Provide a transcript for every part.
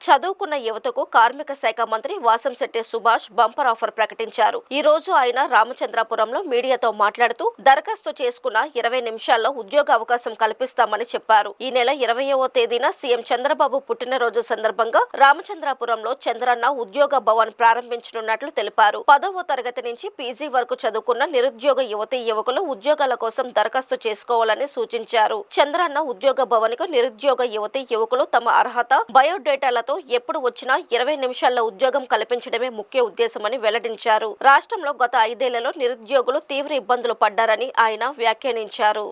చదువుకున్న యువతకు కార్మిక శాఖ మంత్రి వాసంశెట్టి సుభాష్ బంపర్ ఆఫర్ ప్రకటించారు. ఈ రోజు ఆయన రామచంద్రాపురంలో మీడియాతో మాట్లాడుతూ దరఖాస్తు చేసుకున్న 20 నిమిషాల్లో ఉద్యోగ అవకాశం కల్పిస్తామని చెప్పారు. ఈ నెల 20వ తేదీన సీఎం చంద్రబాబు పుట్టినరోజు సందర్భంగా రామచంద్రాపురంలో చంద్రన్న ఉద్యోగ భవన్ ప్రారంభించనున్నట్లు తెలిపారు. 10వ తరగతి నుంచి పీజీ వరకు చదువుకున్న నిరుద్యోగ యువతీ యువకులు ఉద్యోగాల కోసం దరఖాస్తు చేసుకోవాలని సూచించారు. చంద్రన్న ఉద్యోగ భవన్ కు నిరుద్యోగ యువతీ యువకులు తమ అర్హత, బయోడేటాలతో ఎప్పుడు వచ్చినా 20 నిమిషాల్లో ఉద్యోగం కల్పించడమే ముఖ్య ఉద్దేశమని వెల్లడించారు. రాష్ట్రంలో గత 5 ఏళ్లలో నిరుద్యోగులు తీవ్ర ఇబ్బందులు పడ్డారని ఆయన వ్యాఖ్యానించారు.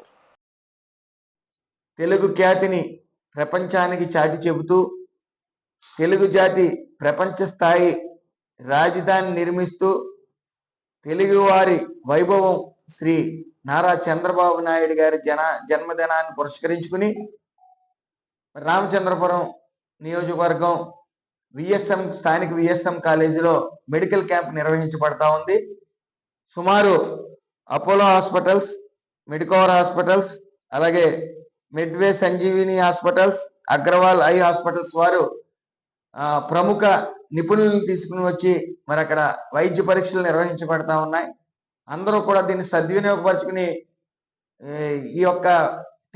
తెలుగు ఖ్యాతిని ప్రపంచానికి చాటి చెబుతూ తెలుగు జాతి ప్రపంచ స్థాయి రాజధాని నిర్మిస్తూ తెలుగువారి వైభవం శ్రీ నారా చంద్రబాబు నాయుడు గారి జన్మదినాన్ని పురస్కరించుకుని రామచంద్రపురం నియోజకవర్గం స్థానిక విఎస్ఎం కాలేజీలో మెడికల్ క్యాంప్ నిర్వహించబడతా ఉంది. సుమారు అపోలో హాస్పిటల్స్, మెడికోవర్ హాస్పిటల్స్, అలాగే Medway Sanjeevini hospitals, Agarwal eye hospitals వారు ప్రముఖ నిపుణులను తీసుకుని వచ్చి మరి అక్కడ వైద్య పరీక్షలు నిర్వహించబడతా ఉన్నాయి. అందరూ కూడా దీన్ని సద్వినియోగపరుచుకుని ఈ యొక్క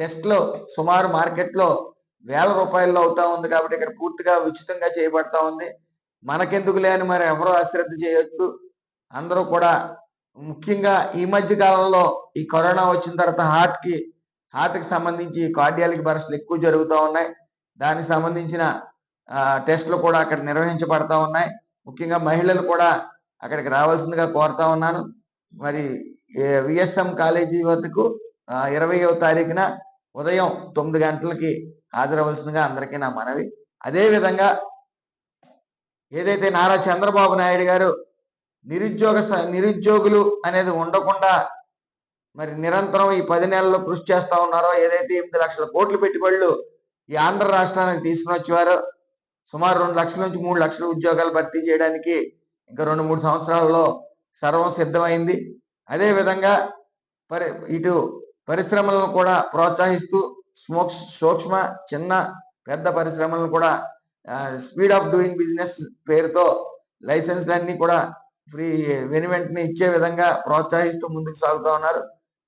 టెస్ట్లో సుమారు మార్కెట్లో వేల రూపాయల్లో అవుతా ఉంది కాబట్టి ఇక్కడ పూర్తిగా ఉచితంగా చేయబడతా ఉంది. మనకెందుకు లేని మరి ఎవరో అశ్రద్ధ చేయొద్దు. అందరూ కూడా ముఖ్యంగా ఈ మధ్య కాలంలో ఈ కరోనా వచ్చిన తర్వాత హార్ట్కి సంబంధించి కార్డియాలజీ పరీక్షలు ఎక్కువ జరుగుతూ ఉన్నాయి. దానికి సంబంధించిన టెస్టులు కూడా అక్కడ నిర్వహించబడతా ఉన్నాయి. ముఖ్యంగా మహిళలు కూడా అక్కడికి రావాల్సిందిగా కోరుతా ఉన్నాను. మరి విఎస్ఎం కాలేజీ వద్దకు 20వ తారీఖున ఉదయం 9 గంటలకి హాజరవలసిందిగా అందరికీ నా మనవి. అదేవిధంగా ఏదైతే నారా చంద్రబాబు నాయుడు గారు నిరుద్యోగులు అనేది ఉండకుండా మరి నిరంతరం ఈ 10 నెలల్లో కృషి చేస్తా ఉన్నారో, ఏదైతే 8 లక్షల కోట్ల పెట్టుబడులు ఈ ఆంధ్ర రాష్ట్రానికి తీసుకుని వచ్చేవారో, సుమారు 2 లక్షల నుంచి 3 లక్షల ఉద్యోగాలు భర్తీ చేయడానికి ఇంకా 2-3 సంవత్సరాల్లో సర్వం సిద్ధమైంది. అదేవిధంగా ఇటు పరిశ్రమలను కూడా ప్రోత్సహిస్తూ సూక్ష్మ, చిన్న, పెద్ద పరిశ్రమలను కూడా స్పీడ్ ఆఫ్ డూయింగ్ బిజినెస్ పేరుతో లైసెన్స్లన్నీ కూడా వెంటనే ఇచ్చే విధంగా ప్రోత్సహిస్తూ ముందుకు సాగుతూ ఉన్నారు.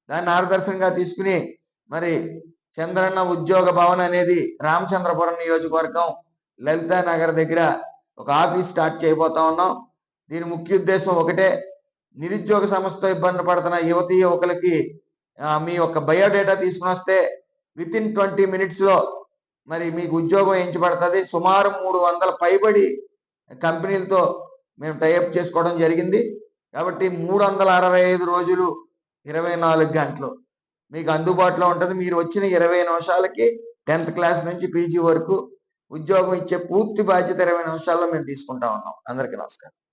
దాన్ని ఆదర్శంగా తీసుకుని మరి చంద్రన్న ఉద్యోగ భవన్ అనేది రామచంద్రపురం నియోజకవర్గం లలితా నగర్ దగ్గర ఒక ఆఫీస్ స్టార్ట్ చేయబోతా ఉన్నాం. దీని ముఖ్య ఉద్దేశం ఒకటే, నిరుద్యోగ సమస్యతో ఇబ్బంది పడుతున్న యువతీ యువకులకి మీ యొక్క బయోడేటా తీసుకుని వస్తే వితిన్ 20 మినిట్స్లో మరి మీకు ఉద్యోగం ఎంచబడుతుంది. సుమారు 300 పైబడి కంపెనీలతో మేము టైఅప్ చేసుకోవడం జరిగింది. కాబట్టి 365 రోజులు 24 గంటలు మీకు అందుబాటులో ఉంటుంది. మీరు వచ్చిన 20 నిమిషాలకి 10th క్లాస్ నుంచి పీజీ వరకు ఉద్యోగం ఇచ్చే పూర్తి బాధ్యత 20 నిమిషాల్లో మేము తీసుకుంటా ఉన్నాం. అందరికీ నమస్కారం.